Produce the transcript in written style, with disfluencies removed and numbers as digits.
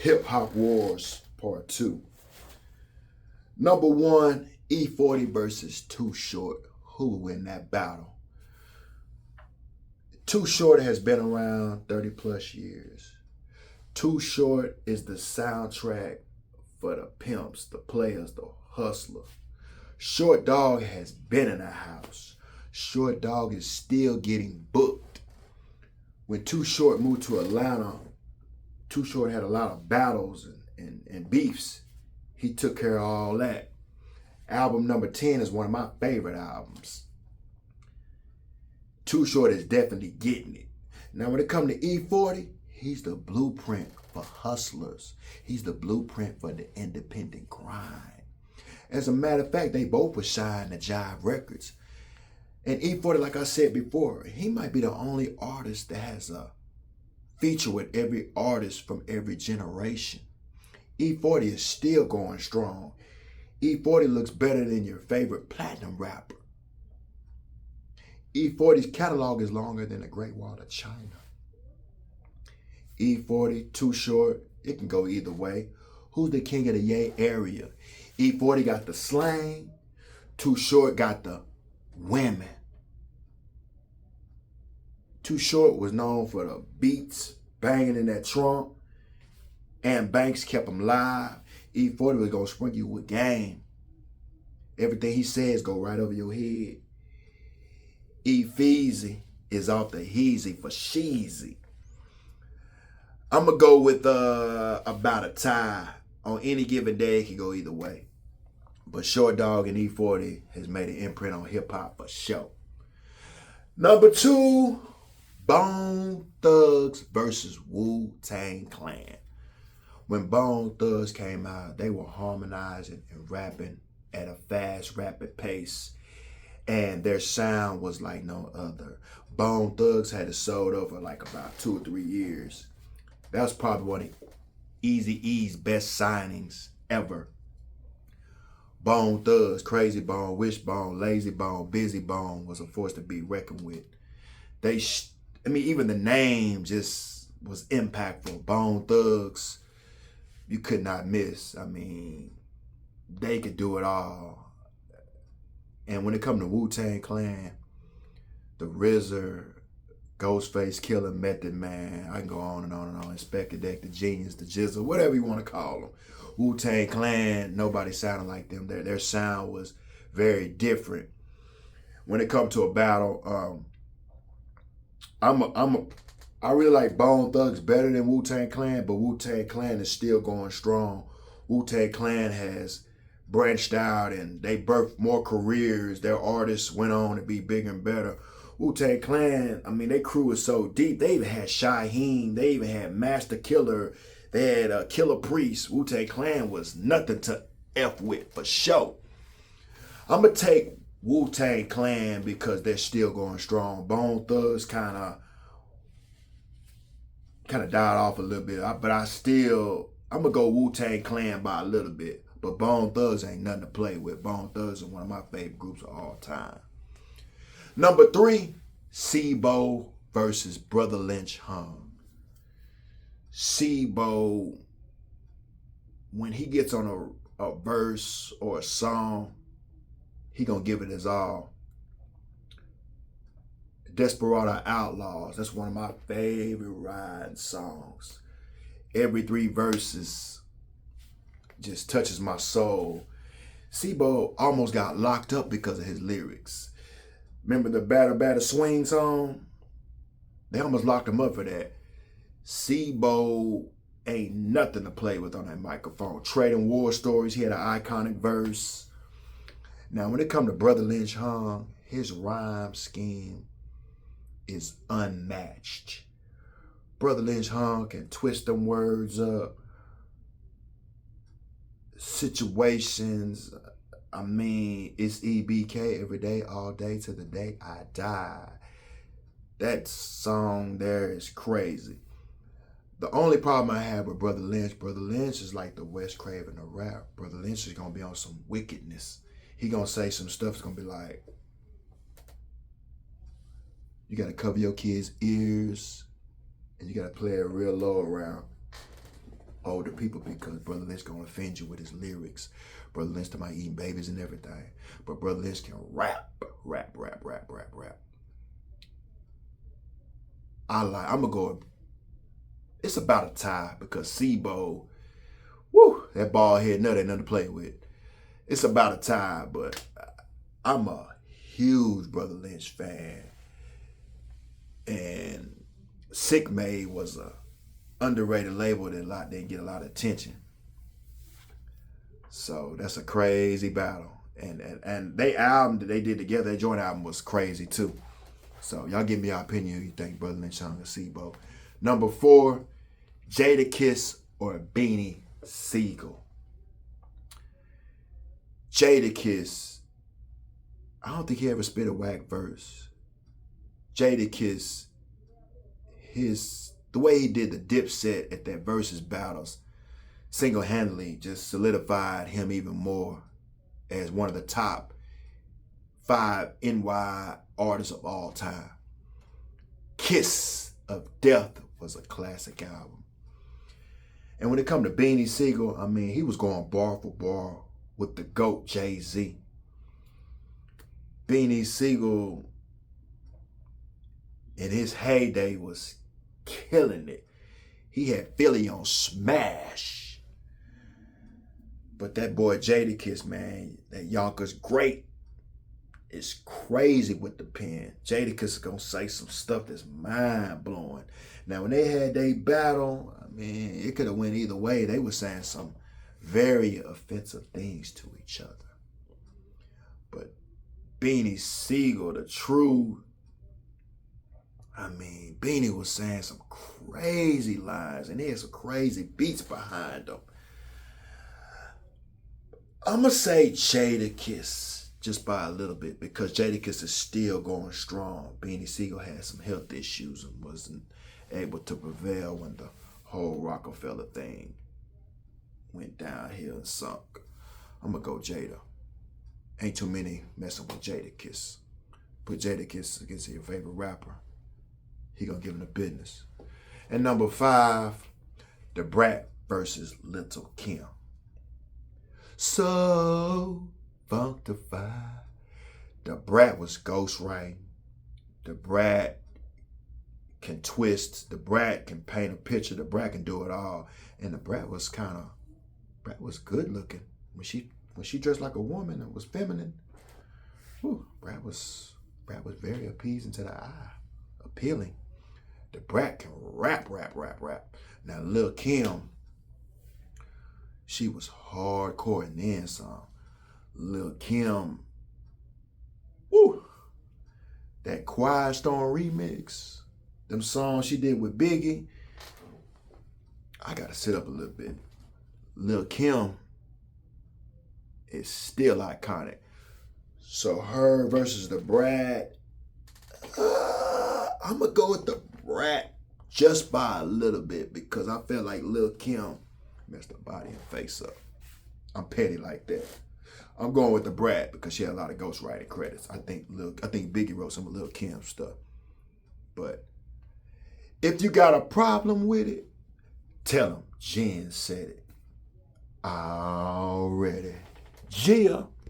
Hip Hop Wars Part 2. Number 1, E40 versus Too Short. Who will win that battle? Too Short has been around 30 plus years. Too Short is the soundtrack for the pimps, the players, the hustlers. Short Dog has been in the house. Short Dog is still getting booked. When Too Short moved to Atlanta, Too Short had a lot of battles and beefs. He took care of all that. Album number 10 is one of my favorite albums. Too Short is definitely getting it. Now when it comes to E40, he's the blueprint for hustlers. He's the blueprint for the independent grind. As a matter of fact, they both were signed to Jive Records. And E40, like I said before, he might be the only artist that has a feature with every artist from every generation. E40 is still going strong. E40 looks better than your favorite platinum rapper. E40's catalog is longer than the Great Wall of China. E40, Too Short, it can go either way. Who's the king of the Yay area? E40 got the slang. Too Short got the women. Too Short was known for the beats, banging in that trunk, and Banks kept him live. E40 was gonna sprinkle you with game. Everything he says go right over your head. E-Feezy is off the heezy for sheezy. I'm gonna go with about a tie. On any given day, it can go either way. But Short Dog and E40 has made an imprint on hip hop for sure. Number 2, Bone Thugs versus Wu-Tang Clan. When Bone Thugs came out, they were harmonizing and rapping at a fast, rapid pace. And their sound was like no other. Bone Thugs had it sold over like about 2 or 3 years. That was probably one of Eazy-E's best signings ever. Bone Thugs, Crazy Bone, Wishbone, Lazy Bone, Busy Bone was a force to be reckoned with. Even the name just was impactful. Bone Thugs, you could not miss. They could do it all. And when it comes to Wu-Tang Clan, the RZA, Ghostface Killer, Method Man, I can go on and on and on. Inspector Deck, the Genius, the Jizzle, whatever you want to call them. Wu-Tang Clan, nobody sounded like them. Their sound was very different. When it comes to a battle, I really like Bone Thugs better than Wu-Tang Clan, but Wu-Tang Clan is still going strong. Wu-Tang Clan has branched out and they birthed more careers. Their artists went on to be bigger and better. Wu-Tang Clan, their crew is so deep. They even had Shaheem. They even had Master Killer. They had Killer Priest. Wu-Tang Clan was nothing to F with, for sure. I'm going to take Wu-Tang Clan because they're still going strong. Bone Thugs kind of died off a little bit. But I'm going to go Wu-Tang Clan by a little bit. But Bone Thugs ain't nothing to play with. Bone Thugs are one of my favorite groups of all time. Number 3, SIGEL versus Brother Lynch Hung. SIGEL, when he gets on a verse or a song, he gonna give it his all. Desperado Outlaws, that's one of my favorite riding songs. Every 3 verses just touches my soul. SIGEL almost got locked up because of his lyrics. Remember the Batter Swing song? They almost locked him up for that. SIGEL ain't nothing to play with on that microphone. Trading War Stories, he had an iconic verse. Now, when it comes to Brother Lynch Hung, his rhyme scheme is unmatched. Brother Lynch Hung can twist them words up. Situations, it's EBK every day, all day to the day I die. That song there is crazy. The only problem I have with Brother Lynch is like the West Craven of rap. Brother Lynch is going to be on some wickedness. He going to say some stuff that's going to be like, you got to cover your kids' ears and you got to play it real low around older people because Brother Lynch gonna offend you with his lyrics. Brother Lynch talking about eating babies and everything. But Brother Lynch can rap. I'm gonna go, it's about a tie because SIGEL, woo, that bald head nut ain't nothing to play with. It's about a tie, but I'm a huge Brother Lynch fan. And Sick Made was a underrated label that didn't get a lot of attention. So that's a crazy battle. And they album that they did together, their joint album was crazy too. So y'all give me your opinion who you think Brother Lynch Hung or SIGEL. Number 4, JADAKISS or BEANIE SIGEL. JADAKISS, I don't think he ever spit a whack verse. JADAKISS, the way he did the Dipset at that versus battles single-handedly just solidified him even more as one of the top 5 NY artists of all time. Kiss of Death was a classic album. And when it come to BEANIE SIGEL, I mean, he was going bar for bar with the GOAT Jay-Z. BEANIE SIGEL in his heyday was killing it. He had Philly on smash. But that boy JADAKISS, man, that Yonkers great, is crazy with the pen. JADAKISS is gonna say some stuff that's mind-blowing. Now, when they had their battle, I mean, it could have went either way. They were saying some very offensive things to each other. But BEANIE SIGEL, the true, I mean, BEANIE was saying some crazy lines, and he had some crazy beats behind them. I'm going to say JADAKISS just by a little bit because JADAKISS is still going strong. BEANIE SIGEL had some health issues and wasn't able to prevail when the whole Rockefeller thing went downhill and sunk. I'm going to go Jada. Ain't too many messing with JADAKISS. Put JADAKISS against your favorite rapper. He gonna give him the business. And number 5, the BRAT versus LIL KIM. So functified. The BRAT was ghostwriting. The BRAT can twist. The BRAT can paint a picture. The BRAT can do it all. And the BRAT was good looking. When she dressed like a woman and was feminine, whew, BRAT was very appeasing to the eye, appealing. The BRAT can rap. Now LIL KIM, she was hardcore and then some. LIL KIM, woo, that Quiet Storm remix, them songs she did with Biggie, I gotta sit up a little bit. LIL KIM is still iconic. So her versus the BRAT, I'm gonna go with the BRAT just by a little bit because I feel like LIL KIM messed her body and face up. I'm petty like that. I'm going with the BRAT because she had a lot of ghostwriting credits. I think Biggie wrote some of LIL Kim stuff. But if you got a problem with it, tell them Jen said it already. Gia.